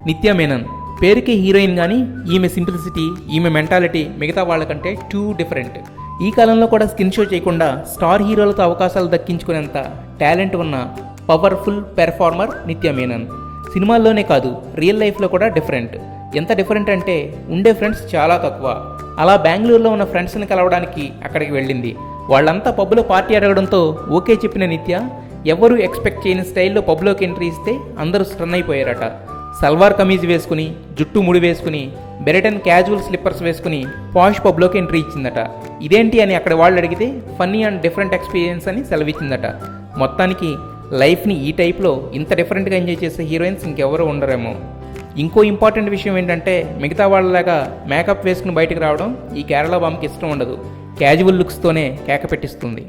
నిత్య మేనన్ పేరుకి హీరోయిన్ కానీ ఈమె సింప్లిసిటీ, ఈమె మెంటాలిటీ మిగతా వాళ్ళకంటే టూ డిఫరెంట్. ఈ కాలంలో కూడా స్కిన్ షో చేయకుండా స్టార్ హీరోలతో అవకాశాలు దక్కించుకునేంత టాలెంట్ ఉన్న పవర్ఫుల్ పెర్ఫార్మర్ నిత్య మేనన్. సినిమాల్లోనే కాదు, రియల్ లైఫ్లో కూడా డిఫరెంట్. ఎంత డిఫరెంట్ అంటే ఉండే ఫ్రెండ్స్ చాలా తక్కువ. అలా బెంగళూరులో ఉన్న ఫ్రెండ్స్ని కలవడానికి అక్కడికి వెళ్ళింది. వాళ్ళంతా పబ్లో పార్టీ అడగడంతో ఓకే చెప్పిన నిత్య ఎవరూ ఎక్స్పెక్ట్ చేయని స్టైల్లో పబ్లోకి ఎంట్రీ ఇస్తే అందరూ స్టన్ అయిపోయారట. సల్వార్ కమీజ్ వేసుకుని, జుట్టు ముడి వేసుకుని, బెరెటన్ క్యాజువల్ స్లిప్పర్స్ వేసుకుని పాష్ పబ్లోకి ఎంట్రీ ఇచ్చిందట. ఇదేంటి అని అక్కడ వాళ్ళు అడిగితే ఫన్నీ అండ్ డిఫరెంట్ ఎక్స్పీరియన్స్ అని సెలవిచ్చిందట. మొత్తానికి లైఫ్ని ఈ టైప్లో ఇంత డిఫరెంట్గా ఎంజాయ్ చేసే హీరోయిన్స్ ఇంకెవరూ ఉండరేమో. ఇంకో ఇంపార్టెంట్ విషయం ఏంటంటే మిగతా వాళ్ళలాగా మేకప్ వేసుకుని బయటకు రావడం ఈ కేరళ బామ్కి ఇష్టం ఉండదు. క్యాజువల్ లుక్స్తోనే కేక పెట్టిస్తుంది.